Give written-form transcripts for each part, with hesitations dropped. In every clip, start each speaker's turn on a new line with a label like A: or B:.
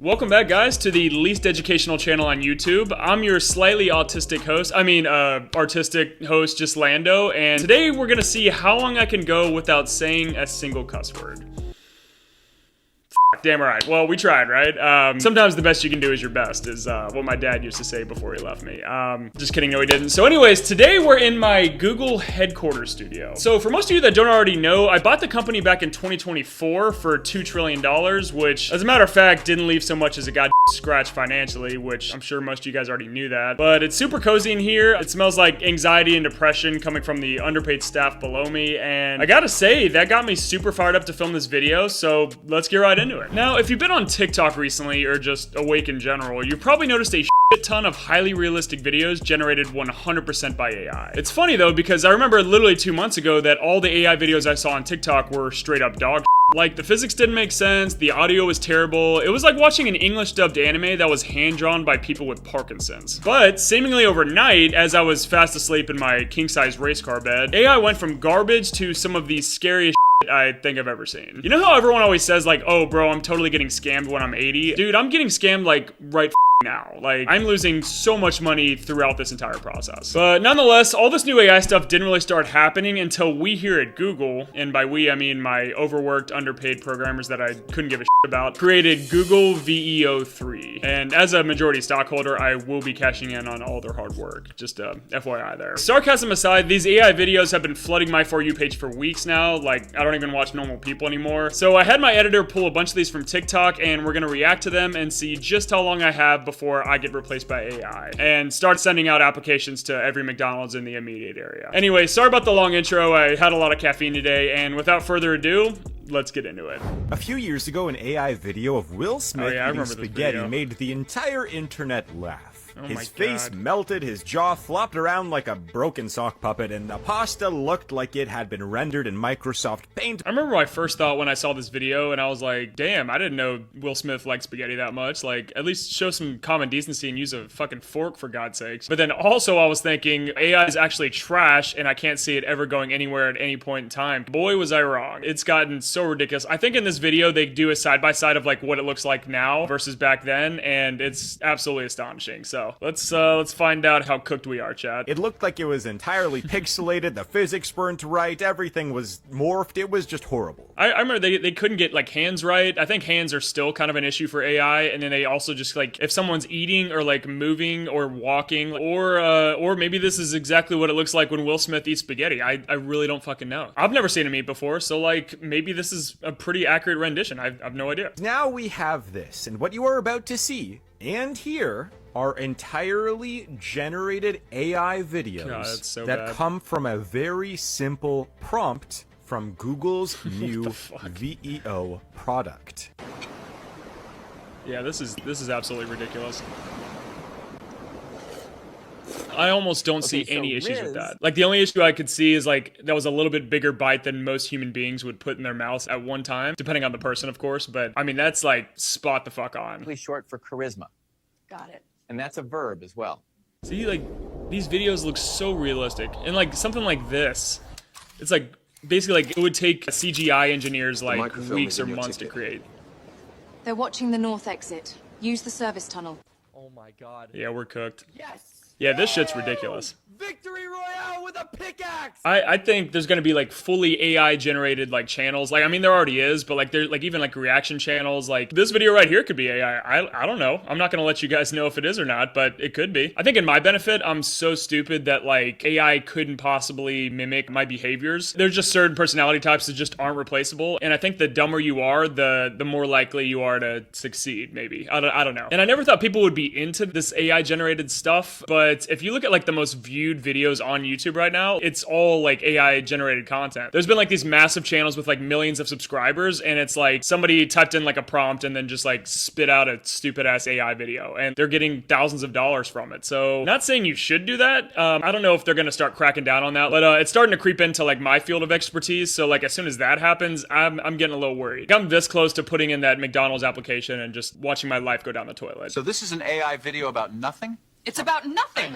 A: Welcome back, guys, to the least educational channel on YouTube. I'm your slightly autistic host, artistic host, just Lando, and today we're gonna see how long I can go without saying a single cuss word. Damn right. Well, we tried, right? Sometimes the best you can do is your best, is what my dad used to say before he left me. Just kidding, no he didn't. So anyways, today we're in my Google headquarters studio. So for most of you that don't already know, I bought the company back in 2024 for $2 trillion, which, as a matter of fact, didn't leave so much as a goddamn scratch financially, which I'm sure most of you guys already knew that. But it's super cozy in here. It smells like anxiety and depression coming from the underpaid staff below me, and I gotta say, that got me super fired up to film this video, so let's get right into it. Now, if you've been on TikTok recently, or just awake in general, you've probably noticed a shit ton of highly realistic videos generated 100% by AI. It's funny though, because I remember literally 2 months ago that all the AI videos I saw on TikTok were straight up dog shit. Like, the physics didn't make sense, the audio was terrible, it was like watching an English dubbed anime that was hand-drawn by people with Parkinson's. But, seemingly overnight, as I was fast asleep in my king-size race car bed, AI went from garbage to some of the scariest I think I've ever seen. You know how everyone always says like, oh bro, I'm totally getting scammed when I'm 80? Dude, I'm getting scammed like right now. Like, I'm losing so much money throughout this entire process. But nonetheless, all this new AI stuff didn't really start happening until we here at Google, and by we I mean my overworked, underpaid programmers that I couldn't give a shit about, created Google VEO 3. And as a majority stockholder, I will be cashing in on all their hard work. Just FYI there. Sarcasm aside, these AI videos have been flooding my For You page for weeks now. Like, I don't even watch normal people anymore. So I had my editor pull a bunch of these from TikTok, and we're gonna react to them and see just how long I have before I get replaced by AI, and start sending out applications to every McDonald's in the immediate area. Anyway, sorry about the long intro. I had a lot of caffeine today, and without further ado, let's get into it.
B: A few years ago, an AI video of Will Smith eating spaghetti made the entire internet laugh. His face melted, his jaw flopped around like a broken sock puppet, and the pasta looked like it had been rendered in Microsoft Paint.
A: I remember my first thought when I saw this video, and I was like, damn, I didn't know Will Smith liked spaghetti that much. Like, at least show some common decency and use a fucking fork, for God's sakes. But then also I was thinking, AI is actually trash, and I can't see it ever going anywhere at any point in time. Boy, was I wrong. It's gotten so ridiculous. I think in this video, they do a side-by-side of like what it looks like now versus back then, and it's absolutely astonishing. So let's find out how cooked we are, chat.
B: It looked like it was entirely pixelated, the physics weren't right, everything was morphed, it was just horrible.
A: I remember they couldn't get like hands right. I think hands are still kind of an issue for AI, and then they also just like, if someone's eating or like moving or walking, or maybe this is exactly what it looks like when Will Smith eats spaghetti. I really don't fucking know. I've never seen him eat before, so like maybe this is a pretty accurate rendition. I've no idea.
B: Now we have this, and what you are about to see and hear are entirely generated AI videos that come from a very simple prompt from Google's new VEO product.
A: Yeah, this is absolutely ridiculous. I almost don't see any issues with that. Like, the only issue I could see is like that was a little bit bigger bite than most human beings would put in their mouths at one time, depending on the person, of course. But I mean, that's like spot the fuck on.
C: Short for charisma.
D: Got it.
C: And that's a verb as well.
A: See, like, these videos look so realistic. And like something like this, it's like basically like it would take CGI engineers like weeks or months to create.
D: They're watching the north exit. Use the service tunnel.
C: Oh my god.
A: Yeah, we're cooked.
C: Yes!
A: Yeah, this shit's ridiculous.
C: Victory Royale with a pickaxe!
A: I think there's gonna be like fully AI generated like channels. Like, I mean, there already is, but like there's like even like reaction channels. Like this video right here could be AI. I don't know. I'm not gonna let you guys know if it is or not, but it could be. I think in my benefit, I'm so stupid that like AI couldn't possibly mimic my behaviors. There's just certain personality types that just aren't replaceable. And I think the dumber you are, the more likely you are to succeed, maybe. I don't know. And I never thought people would be into this AI generated stuff, but if you look at like the most viewed videos on YouTube right now, it's all like AI generated content. There's been like these massive channels with like millions of subscribers, and it's like somebody typed in like a prompt and then just like spit out a stupid ass AI video, and they're getting thousands of dollars from it. So not saying you should do that. I don't know if they're gonna start cracking down on that, but it's starting to creep into like my field of expertise. So like as soon as that happens, I'm getting a little worried. I'm this close to putting in that McDonald's application and just watching my life go down the toilet.
E: So this is an AI video about nothing?
F: It's about nothing.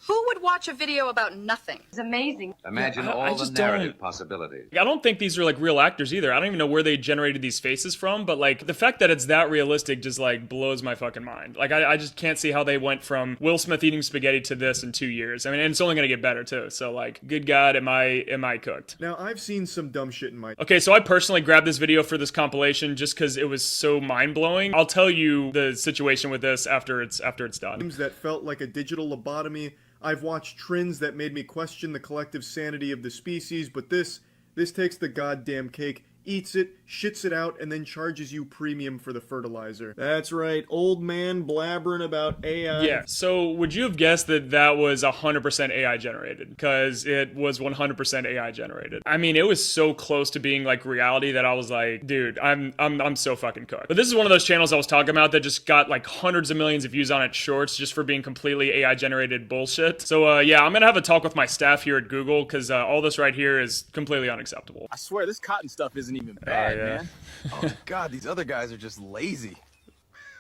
E: Who would watch a video about nothing?
D: It's amazing.
F: Imagine all the narrative possibilities.
A: I don't think these are like real actors either. I don't even know where they generated these faces from, but like the fact that it's that realistic just like blows my fucking mind. Like I just can't see how they went from Will Smith eating spaghetti to this in 2 years. I mean, and it's only gonna get better too. So like, good God, am I cooked?
G: Now, I've seen some dumb shit in my...
A: Okay, so I personally grabbed this video for this compilation just because it was so mind-blowing. I'll tell you the situation with this after it's done.
G: That felt like a digital lobotomy. I've watched trends that made me question the collective sanity of the species, but this takes the goddamn cake, eats it, shits it out, and then charges you premium for the fertilizer. That's right, old man blabbering about AI.
A: Yeah, so would you have guessed that that was 100% AI generated? Because it was 100% AI generated. I mean, it was so close to being like reality that I was like, dude, I'm so fucking cooked. But this is one of those channels I was talking about that just got like hundreds of millions of views on its shorts just for being completely AI generated bullshit. So yeah, I'm gonna have a talk with my staff here at Google because all this right here is completely unacceptable.
H: I swear this cotton stuff isn't even bad,
A: yeah.
H: man. Oh God, these other guys are just lazy.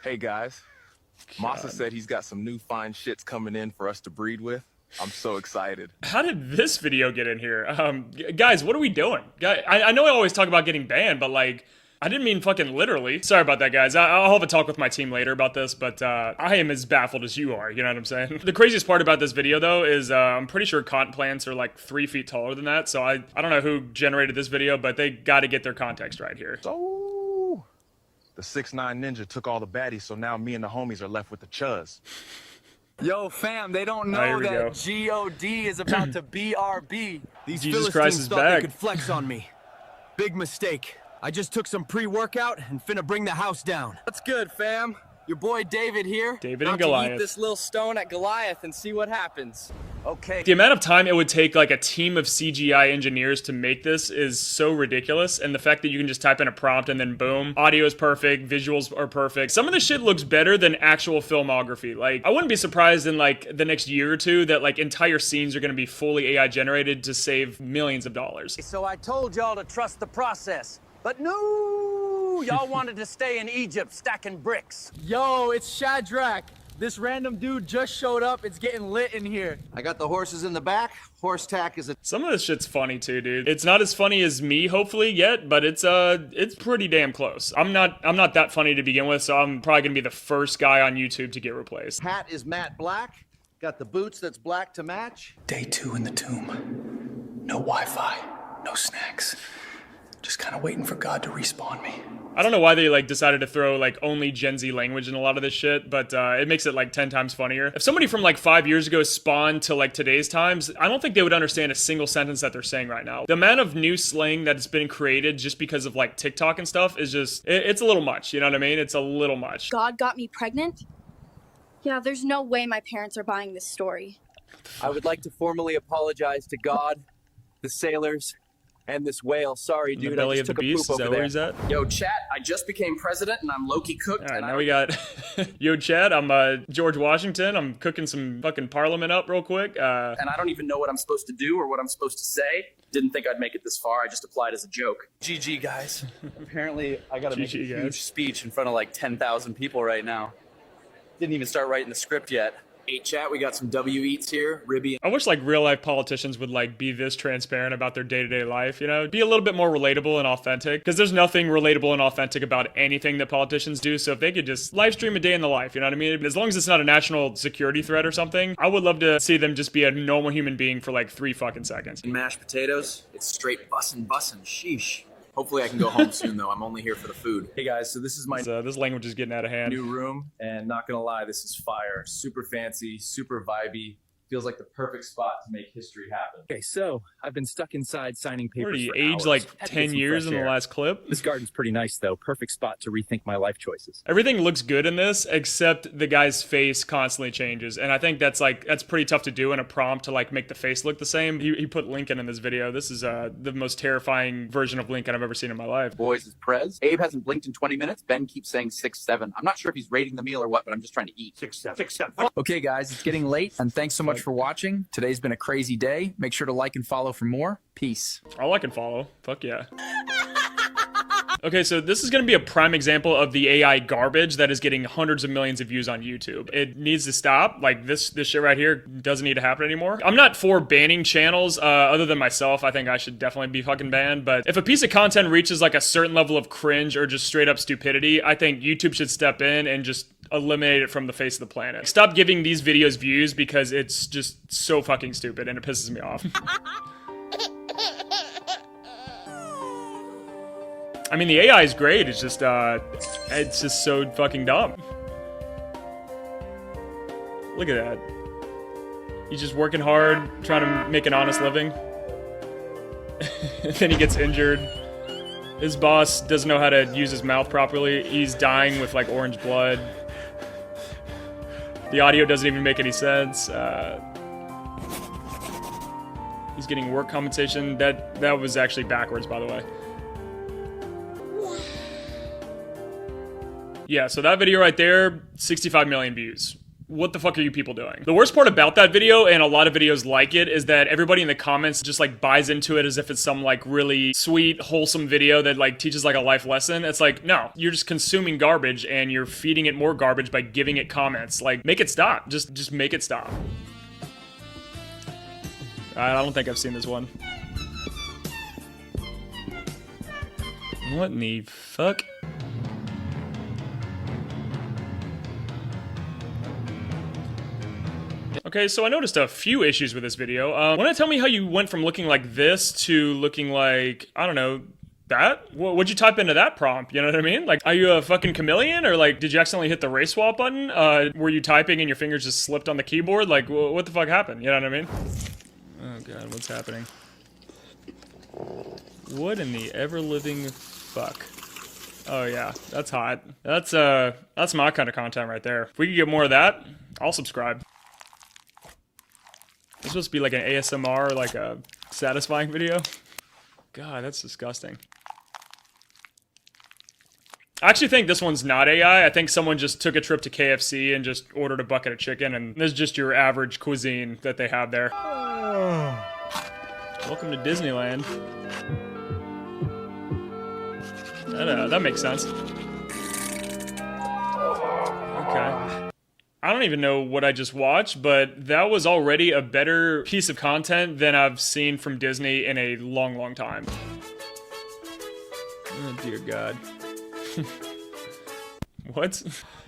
H: Hey guys, Masa said he's got some new fine shits coming in for us to breed with. I'm so excited.
A: How did this video get in here? Guys, what are we doing? I know I always talk about getting banned, but like, I didn't mean fucking literally. Sorry about that, guys. I'll have a talk with my team later about this, but I am as baffled as you are, you know what I'm saying? The craziest part about this video, though, is I'm pretty sure cotton plants are like 3 feet taller than that, so I don't know who generated this video, but they gotta get their context right here.
H: So, the 6ix9ine Ninja took all the baddies, so now me and the homies are left with the chuz.
C: Yo, fam, they don't know that G-O-D is about to BRB.
I: These
A: Jesus Christ is
I: thought
A: back.
I: they could flex on me. Big mistake. I just took some pre-workout and finna bring the house down.
C: That's good, fam. Your boy David here.
A: David and
C: about to
A: Goliath.
C: eat this little stone at Goliath and see what happens. Okay.
A: The amount of time it would take like a team of CGI engineers to make this is so ridiculous, and the fact that you can just type in a prompt and then boom, audio is perfect, visuals are perfect. Some of this shit looks better than actual filmography. Like, I wouldn't be surprised in like the next year or two that like entire scenes are gonna be fully AI generated to save millions of dollars.
C: So I told y'all to trust the process, but no, y'all wanted to stay in Egypt stacking bricks.
I: Yo, it's Shadrach. This random dude just showed up. It's getting lit in here.
J: I got the horses in the back. Horse tack is a...
A: Some of this shit's funny too, dude. It's not as funny as me, hopefully, yet, but it's pretty damn close. I'm not that funny to begin with, so I'm probably gonna be the first guy on YouTube to get replaced.
J: Hat is matte black. Got the boots that's black to match.
K: Day 2 in the tomb. No Wi-Fi, no snacks. Just kind of waiting for God to respawn me.
A: I don't know why they like decided to throw like only Gen Z language in a lot of this shit, but it makes it like 10 times funnier. If somebody from like 5 years ago spawned to like today's times, I don't think they would understand a single sentence that they're saying right now. The amount of new slang that's been created just because of like TikTok and stuff is just, it's a little much, you know what I mean? It's a little much.
L: God got me pregnant? Yeah, there's no way my parents are buying this story.
C: I would like to formally apologize to God, the sailors, and this whale. Sorry, dude.
A: The belly
C: I
A: of
C: just
A: the
C: took
A: beast,
C: a
A: is
C: poop
A: that
C: over
A: where
C: there.
A: he's at?
M: Yo, chat, I just became president and I'm low-key cooked.
A: All right, now we got, yo, Chad, I'm George Washington. I'm cooking some fucking parliament up real quick.
M: And I don't even know what I'm supposed to do or what I'm supposed to say. Didn't think I'd make it this far. I just applied as a joke.
C: GG, guys. Apparently, I gotta make a
A: GG,
C: huge
A: guys.
C: speech in front of like 10,000 people right now. Didn't even start writing the script yet.
M: Hey, chat, we got some W eats here. Ribby.
A: I wish like real life politicians would like be this transparent about their day-to-day life, you know? Be a little bit more relatable and authentic, because there's nothing relatable and authentic about anything that politicians do. So if they could just live stream a day in the life, you know what I mean? As long as it's not a national security threat or something, I would love to see them just be a normal human being for like 3 fucking seconds.
M: And mashed potatoes. It's straight bussin'. Sheesh. Hopefully I can go home soon, though. I'm only here for the food.
C: Hey, guys, so this is my
A: This language is getting out of hand.
C: new room, and not gonna lie, this is fire. Super fancy, super vibey. Feels like the perfect spot to make history happen. Okay, so I've been stuck inside signing papers.
A: What are you,
C: for
A: aged
C: hours.
A: like
C: Had to
A: 10
C: get some
A: years in
C: fresh
A: the
C: air.
A: last clip?
C: This garden's pretty nice, though. Perfect spot to rethink my life choices.
A: Everything looks good in this, except the guy's face constantly changes. And I think that's pretty tough to do in a prompt to like make the face look the same. He put Lincoln in this video. This is the most terrifying version of Lincoln I've ever seen in my life.
N: Boys is Prez. Abe hasn't blinked in 20 minutes. Ben keeps saying 6-7. I'm not sure if he's rating the meal or what, but I'm just trying to eat. 6-7. 6-7.
O: Okay, guys, it's getting late, and thanks so much for watching. Today's been a crazy day. Make sure to like and follow for more. Peace.
A: I'll like and follow. Fuck yeah. Okay, so this is going to be a prime example of the AI garbage that is getting hundreds of millions of views on YouTube. It needs to stop. Like, this shit right here doesn't need to happen anymore. I'm not for banning channels, other than myself. I think I should definitely be fucking banned. But if a piece of content reaches like a certain level of cringe or just straight up stupidity, I think YouTube should step in and just eliminate it from the face of the planet. Stop giving these videos views because it's just so fucking stupid and it pisses me off. I mean, the AI is great. It's just so fucking dumb. Look at that. He's just working hard, trying to make an honest living. Then he gets injured. His boss doesn't know how to use his mouth properly. He's dying with like orange blood. The audio doesn't even make any sense. He's getting work compensation. That was actually backwards, by the way. Yeah, so that video right there, 65 million views. What the fuck are you people doing? The worst part about that video, and a lot of videos like it, is that everybody in the comments just like buys into it as if it's some like really sweet, wholesome video that like teaches like a life lesson. It's like, no, you're just consuming garbage and you're feeding it more garbage by giving it comments. Like, make it stop. Just make it stop. I don't think I've seen this one. What in the fuck? Okay, so I noticed a few issues with this video. Want to tell me how you went from looking like this to looking like, I don't know, that? What'd you type into that prompt? You know what I mean? Like, are you a fucking chameleon? Or like, did you accidentally hit the race swap button? Were you typing and your fingers just slipped on the keyboard? Like, what the fuck happened? You know what I mean? Oh god, what's happening? What in the ever-living fuck? Oh yeah, that's hot. That's my kind of content right there. If we could get more of that, I'll subscribe. It's supposed to be like an ASMR, like a satisfying video. God, that's disgusting. I actually think this one's not AI. I think someone just took a trip to KFC and just ordered a bucket of chicken, and this is just your average cuisine that they have there. Welcome to Disneyland. That makes sense. Okay. I don't even know what I just watched, but that was already a better piece of content than I've seen from Disney in a long, long time. Oh, dear God. What?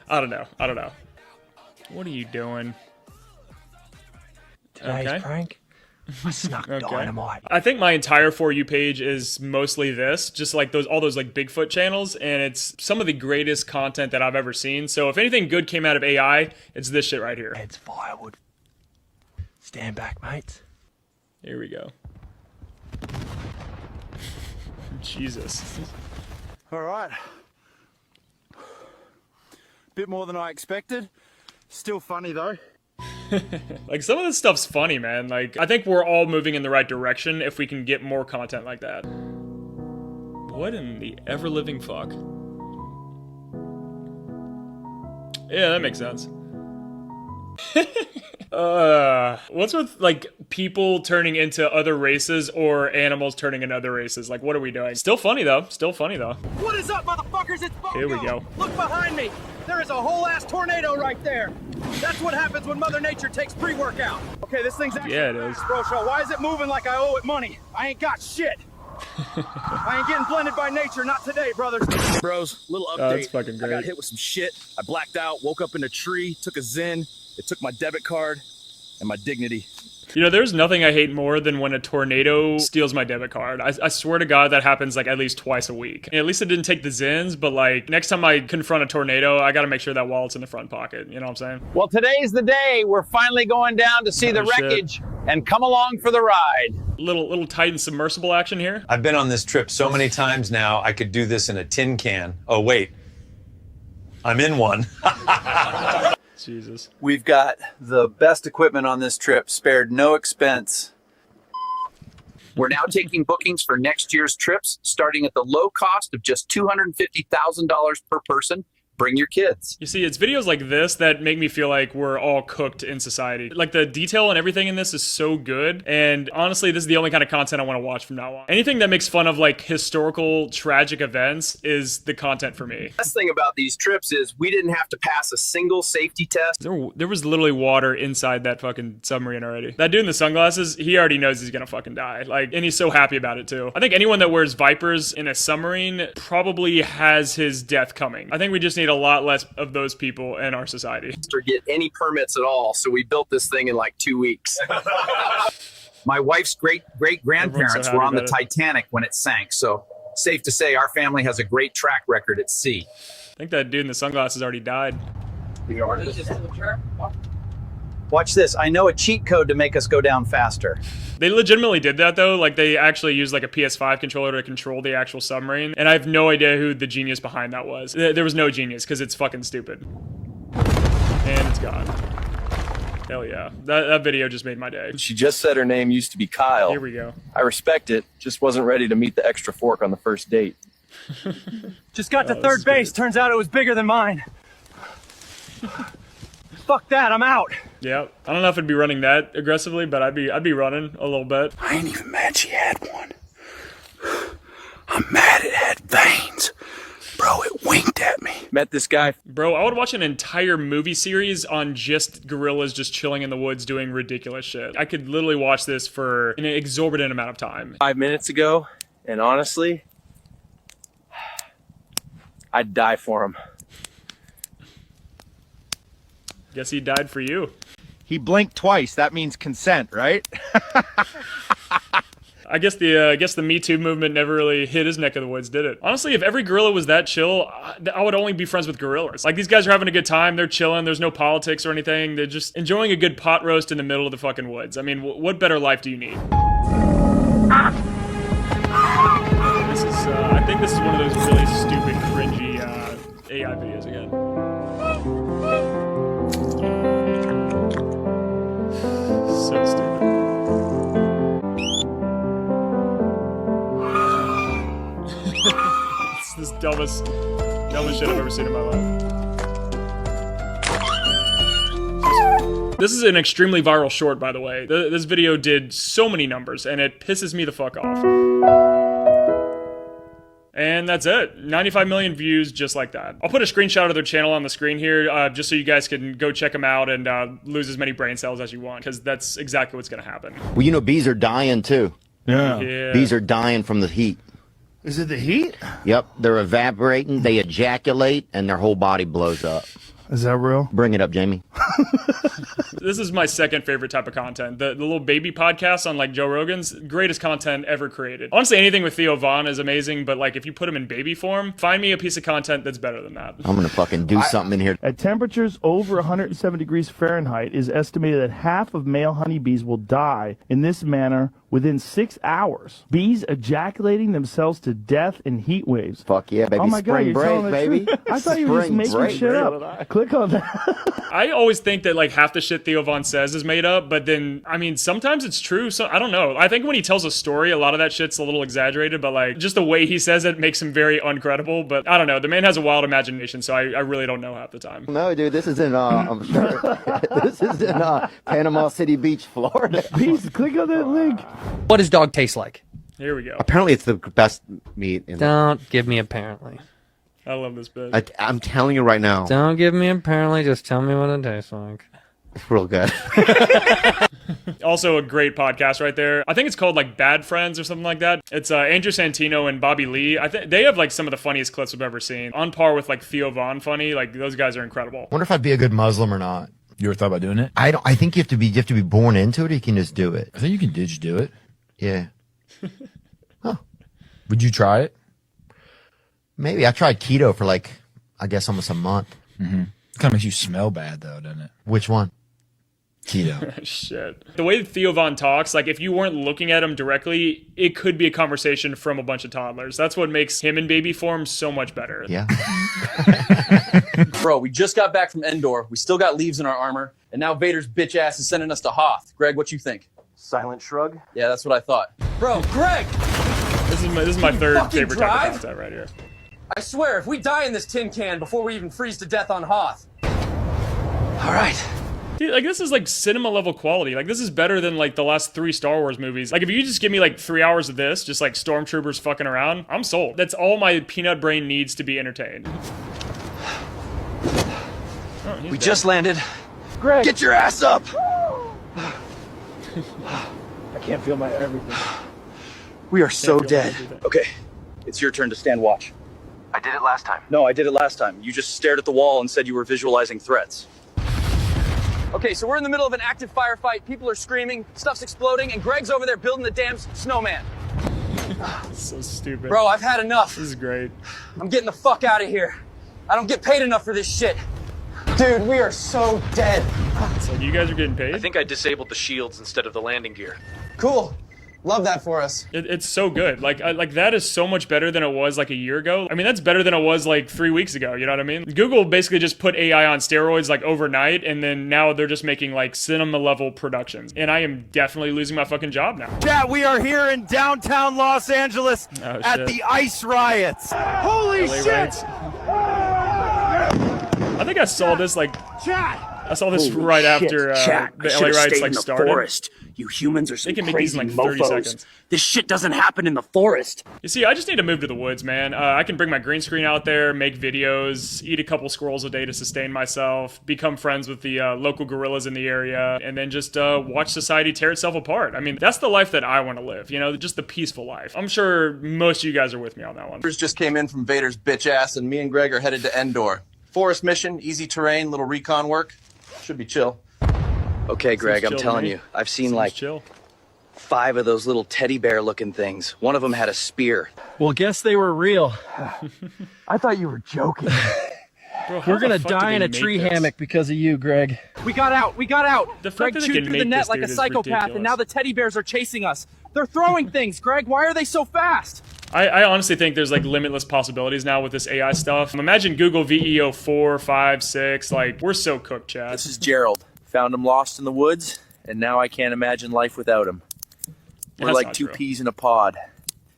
A: I don't know. What are you doing?
I: Today's prank? I snuck dynamite.
A: I think my entire For You page is mostly this, just like all those like Bigfoot channels, and it's some of the greatest content that I've ever seen. So if anything good came out of AI, it's this shit right here.
I: It's firewood. Stand back, mates.
A: Here we go. Jesus.
I: All right. Bit more than I expected. Still funny though.
A: Like, some of this stuff's funny, man. Like, I think we're all moving in the right direction if we can get more content like that. What in the ever-living fuck? Yeah, that makes sense. What's with, like, people turning into other races or animals turning into other races? Like, what are we doing? Still funny, though.
I: What is up, motherfuckers? It's Bongo!
A: Here we go.
I: Look behind me! There is a whole-ass tornado right there! That's what happens when Mother Nature takes pre-workout. Okay, this thing's actually
A: it is.
I: Bro, show. Why is it moving like I owe it money? I ain't got shit! I ain't getting blended by nature, not today, brothers. Bros, little update.
A: That's fucking great.
I: I got hit with some shit. I blacked out, woke up in a tree, took a Zen. It took my debit card and my dignity.
A: You know, there's nothing I hate more than when a tornado steals my debit card. I swear to God that happens like at least twice a week. And at least it didn't take the Zins, but like next time I confront a tornado, I gotta make sure that wallet's in the front pocket. You know what I'm saying?
P: Well, today's the day. We're finally going down to see the wreckage and come along for the ride.
A: Little Titan submersible action here.
Q: I've been on this trip so many times now, I could do this in a tin can. Oh, wait. I'm in one.
A: Jesus.
O: We've got the best equipment on this trip, spared no expense.
P: We're now taking bookings for next year's trips, starting at the low cost of just $250,000 per person. bring your kids.
A: You see, it's videos like this that make me feel like we're all cooked in society. Like, the detail and everything in this is so good, and honestly, this is the only kind of content I want to watch from now on. Anything that makes fun of, like, historical, tragic events is the content for me.
P: The best thing about these trips is we didn't have to pass a single safety test.
A: There was literally water inside that fucking submarine already. That dude in the sunglasses, he already knows he's gonna fucking die. Like, and he's so happy about it, too. I think anyone that wears Vipers in a submarine probably has his death coming. I think we just need a lot less of those people in our society.
P: Or get any permits at all, so we built this thing in like 2 weeks. My wife's great-great-grandparents were on the Titanic when it sank, so safe to say our family has a great track record at sea.
A: I think that dude in the sunglasses already died.
O: Watch this. I know a cheat code to make us go down faster.
A: They legitimately did that, though. Like, they actually used, like, a PS5 controller to control the actual submarine. And I have no idea who the genius behind that was. There was no genius, because it's fucking stupid. And it's gone. Hell yeah. That video just made my day.
H: She just said her name used to be Kyle.
A: Here we go.
H: I respect it. Just wasn't ready to meet the extra fork on the first date.
I: Just got to third base. Turns out it was bigger than mine. Fuck that, I'm out.
A: Yeah, I don't know if I'd be running that aggressively, but I'd be running a little bit.
K: I ain't even mad she had one. I'm mad it had veins. Bro, it winked at me.
H: Met this guy.
A: Bro, I would watch an entire movie series on just gorillas just chilling in the woods doing ridiculous shit. I could literally watch this for an exorbitant amount of time.
H: 5 minutes ago, and honestly, I'd die for him.
A: Guess he died for you.
J: He blinked twice. That means consent, right?
A: I guess the Me Too movement never really hit his neck of the woods, did it? Honestly, if every gorilla was that chill, I would only be friends with gorillas. Like, these guys are having a good time. They're chilling. There's no politics or anything. They're just enjoying a good pot roast in the middle of the fucking woods. I mean, what better life do you need? This is, I think this is one of those really stupid, cringy AI videos again. So stupid. It's the dumbest shit I've ever seen in my life. This is an extremely viral short, by the way. This video did so many numbers, and it pisses me the fuck off. And that's it. 95 million views just like that. I'll put a screenshot of their channel on the screen here, just so you guys can go check them out and lose as many brain cells as you want, because that's exactly what's going to happen.
R: Well, you know, bees are dying too.
A: Yeah.
R: Bees are dying from the heat.
J: Is it the heat?
R: Yep, they're evaporating, they ejaculate, and their whole body blows up.
J: Is that real?
R: Bring it up, Jamie.
A: This is my second favorite type of content. The little baby podcasts on, like, Joe Rogan's, greatest content ever created. Honestly, anything with Theo Von is amazing, but, like, if you put him in baby form, find me a piece of content that's better than that.
R: I'm gonna fucking do something in here.
S: At temperatures over 107 degrees Fahrenheit, it is estimated that half of male honeybees will die in this manner within 6 hours. Bees ejaculating themselves to death in heat waves.
R: Fuck yeah, baby.
S: Oh my God,
R: Spring
S: you're
R: break,
S: telling the
R: baby.
S: truth? I thought you were just making
R: break,
S: shit
R: baby.
S: up. Click on that.
A: I always think that, like, half the shit Theo Von says is made up, but then, I mean, sometimes it's true. So I don't know. I think when he tells a story, a lot of that shit's a little exaggerated, but, like, just the way he says it makes him very uncredible. But I don't know. The man has a wild imagination, so I really don't know half the time.
R: No, dude, this is in, I'm sure, this is in Panama City Beach, Florida.
S: Please, click on that link.
T: What does dog taste like?
A: Here we go.
R: Apparently it's the best meat in
T: Don't give me apparently.
A: I love this bit.
R: I'm telling you right now.
T: Don't give me apparently, just tell me what it tastes like.
R: It's real good.
A: Also a great podcast right there. I think it's called, like, Bad Friends or something like that. It's Andrew Santino and Bobby Lee. I think they have, like, some of the funniest clips I've ever seen. On par with, like, Theo Von funny. Like, those guys are incredible.
U: Wonder if I'd be a good Muslim or not.
V: You ever thought about doing it?
U: I think you have to be born into it, or you can just do it.
V: I think you can just do it.
U: Yeah.
V: Huh. Would you try it?
U: Maybe. I tried keto for, like, I guess almost a month.
V: Mm-hmm. It kind of makes you smell bad, though, doesn't it?
U: Which one? Keto.
A: Shit. The way Theo Von talks, like, if you weren't looking at him directly, it could be a conversation from a bunch of toddlers. That's what makes him in baby form so much better.
U: Yeah.
N: Bro, we just got back from Endor. We still got leaves in our armor. And now Vader's bitch ass is sending us to Hoth. Greg, what you think?
J: Silent shrug.
N: Yeah, that's what I thought. Bro, Greg!
A: This is my third favorite
N: drive?
A: type of content right here.
I: I swear, if we die in this tin can before we even freeze to death on Hoth.
A: All right. Dude, like this is like cinema level quality. Like this is better than like the last 3 Star Wars movies. Like if you just give me like 3 hours of this, just like stormtroopers fucking around, I'm sold. That's all my peanut brain needs to be entertained. Oh,
K: We just landed. Greg, get your ass up!
I: I can't feel my everything.
K: We are so dead.
N: Okay, it's your turn to stand watch.
K: I did it last time.
N: No, I did it last time. You just stared at the wall and said you were visualizing threats.
I: Okay, so we're in the middle of an active firefight. People are screaming, stuff's exploding, and Greg's over there building the damn snowman.
A: So stupid.
I: Bro, I've had enough.
A: This is great.
I: I'm getting the fuck out of here. I don't get paid enough for this shit. Dude, we are so dead.
A: So you guys are getting paid?
N: I think I disabled the shields instead of the landing gear.
I: Cool. Love that for us.
A: It's so good. Like that is so much better than it was like a year ago. I mean, that's better than it was like 3 weeks ago. You know what I mean? Google basically just put AI on steroids like overnight, and then now they're just making like cinema level productions. And I am definitely losing my fucking job now.
I: Chat, we are here in downtown Los Angeles
A: Oh,
I: at
A: shit.
I: the ICE riots. Holy
A: LA
I: shit!
A: riots. I think I saw this like I saw this right after the LA riots like started.
K: Forest. You humans are some
A: They can make these in
K: crazy
A: like 30
K: mofos.
A: seconds.
K: This shit doesn't happen in the forest.
A: You see, I just need to move to the woods, man. I can bring my green screen out there, make videos, eat a couple squirrels a day to sustain myself, become friends with the local gorillas in the area, and then just watch society tear itself apart. I mean, that's the life that I want to live, you know, just the peaceful life. I'm sure most of you guys are with me on that one.
H: Just came in from Vader's bitch ass, and me and Greg are headed to Endor. Forest mission, easy terrain, little recon work. Should be chill.
N: Okay, Greg,
A: Seems
N: I'm
A: chill to
N: telling
A: me.
N: you, I've seen
A: Seems
N: like
A: chill.
N: 5 of those little teddy bear looking things. One of them had a spear.
I: Well, guess they were real. I thought you were joking.
A: Bro, how
I: We're gonna
A: the fuck did
I: die in
A: they
I: a
A: make
I: tree
A: this?
I: hammock because of you, Greg. We got out. We got out.
A: The fact
I: Greg
A: that they
I: chewed
A: can
I: through the
A: make
I: net
A: this
I: like a
A: dude is
I: psychopath, and
A: ridiculous.
I: now the teddy bears are chasing us. They're throwing things. Greg, why are they so fast?
A: I honestly think there's like limitless possibilities now with this AI stuff. Imagine Google VEO 4, 5, 6. Like, we're so cooked, Chad.
C: This is Gerald. Found him lost in the woods, and now I can't imagine life without him. We're
A: That's
C: like
A: not
C: 2
A: true.
C: peas in a pod.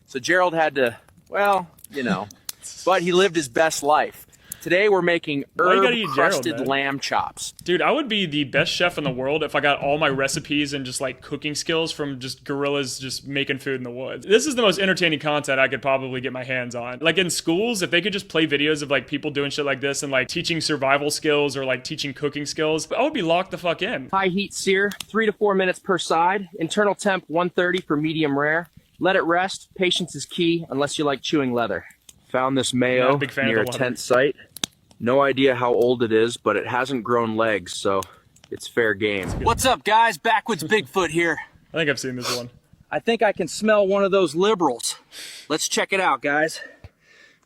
C: So Gerald had to, well, you know, but he lived his best life. Today we're making
A: Why you gotta eat Gerald,
C: herb-crusted
A: man?
C: lamb chops.
A: Dude, I would be the best chef in the world if I got all my recipes and just like cooking skills from just gorillas just making food in the woods. This is the most entertaining content I could probably get my hands on. Like in schools, if they could just play videos of like people doing shit like this and like teaching survival skills or like teaching cooking skills, I would be locked the fuck in.
C: High heat sear, 3 to 4 minutes per side. Internal temp 130 for medium rare. Let it rest. Patience is key unless you like chewing leather. Found this
A: Not
C: mayo
A: a big fan of
C: near a
A: the leather.
C: tent site. No idea how old it is, but it hasn't grown legs, so it's fair game. What's up, guys? Backwoods Bigfoot here.
A: I think I've seen this one.
C: I think I can smell one of those liberals. Let's check it out, guys.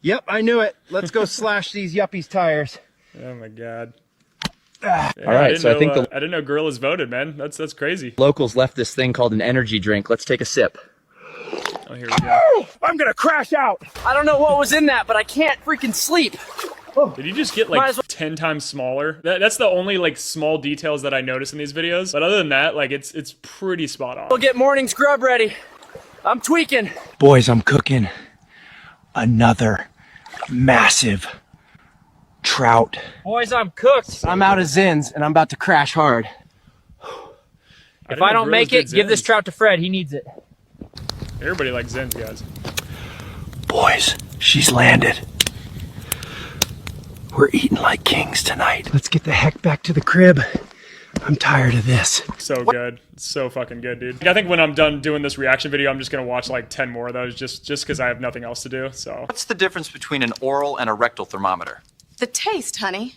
C: Yep, I knew it. Let's go slash these yuppies' tires.
A: Oh my god.
C: All right, so I think the
A: I didn't know gorillas voted, man. That's crazy.
C: locals left this thing called an energy drink. Let's take a sip.
A: Oh, here we go.
C: I'm gonna crash out. I don't know what was in that, but I can't freaking sleep.
A: Did you just get
C: Might
A: like
C: as well-
A: 10 times smaller? That's the only like small details that I notice in these videos. But other than that, like it's pretty spot on.
C: We'll get morning scrub ready. I'm tweaking.
K: Boys, I'm cooking another massive trout.
C: Boys, I'm cooked. I'm out of Zins, and I'm about to crash hard. If I don't make it, give this trout to Fred. He needs it.
A: Everybody likes Zens, guys.
K: Boys, she's landed. We're eating like kings tonight. Let's get the heck back to the crib. I'm tired of this.
A: So good. So fucking good, dude. I think when I'm done doing this reaction video, I'm just gonna watch like 10 more of those just because I have nothing else to do. So
N: What's the difference between an oral and a rectal thermometer?
D: The taste, honey.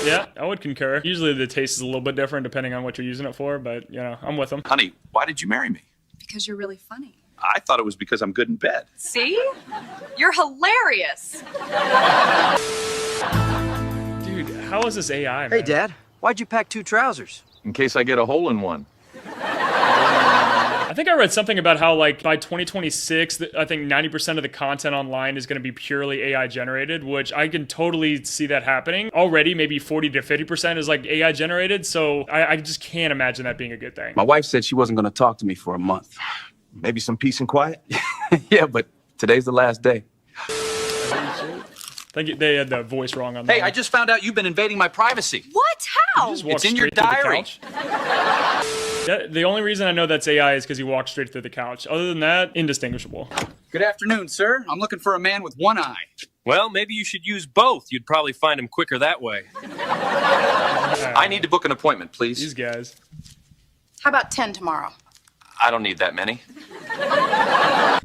A: yeah, I would concur. Usually the taste is a little bit different depending on what you're using it for, but you know, I'm with them.
N: Honey, why did you marry me?
D: Because you're really funny.
N: I thought it was because I'm good in bed.
D: See? You're hilarious.
A: Dude, how is this AI, man?
K: Hey, Dad, why'd you pack 2 trousers?
H: In case I get a hole in one.
A: I think I read something about how like by 2026, I think 90% of the content online is going to be purely AI generated, which I can totally see that happening. Already, maybe 40 to 50% is like AI generated, so I just can't imagine that being a good thing.
H: My wife said she wasn't going to talk to me for a month. Maybe some peace and quiet? Yeah, but Today's the last day.
A: Thank you. They had the voice wrong on that.
P: Hey, I just found out you've been invading my privacy.
L: What? How?
P: It's in your diary.
A: The only reason I know that's AI is because he walked straight through the couch. Other than that, indistinguishable.
P: Good afternoon, sir. I'm looking for a man with one eye.
B: Well, maybe you should use both. You'd probably find him quicker that way.
P: I need to book an appointment, please.
A: These guys.
L: How about 10 tomorrow?
P: I don't need that many.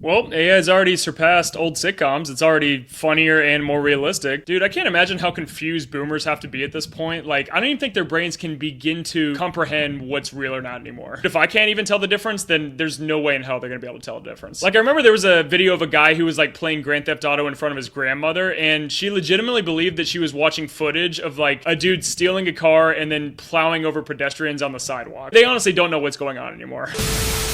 A: Well, AI has already surpassed old sitcoms. It's already funnier and more realistic. Dude, I can't imagine how confused boomers have to be at this point. Like, I don't even think their brains can begin to comprehend what's real or not anymore. If I can't even tell the difference, then there's no way in hell they're gonna be able to tell the difference. Like, I remember there was a video of a guy who was like playing Grand Theft Auto in front of his grandmother, and she legitimately believed that she was watching footage of like a dude stealing a car and then plowing over pedestrians on the sidewalk. They honestly don't know what's going on anymore.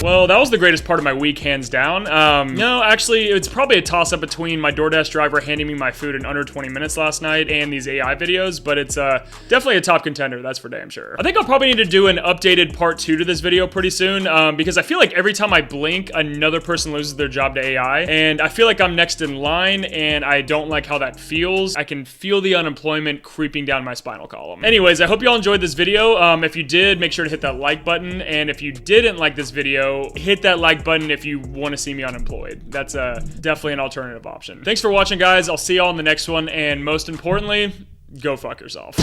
A: Well, that was the greatest part of my week, hands down. No, actually, it's probably a toss-up between my DoorDash driver handing me my food in under 20 minutes last night and these AI videos, but it's definitely a top contender, that's for damn sure. I think I'll probably need to do an updated part 2 to this video pretty soon, because I feel like every time I blink, another person loses their job to AI, and I feel like I'm next in line, and I don't like how that feels. I can feel the unemployment creeping down my spinal column. Anyways, I hope you all enjoyed this video. If you did, make sure to hit that like button, and if you didn't like this video, hit that like button if you want to see me unemployed. That's definitely an alternative option. Thanks for watching, guys. I'll see y'all in the next one, and most importantly, go fuck yourself.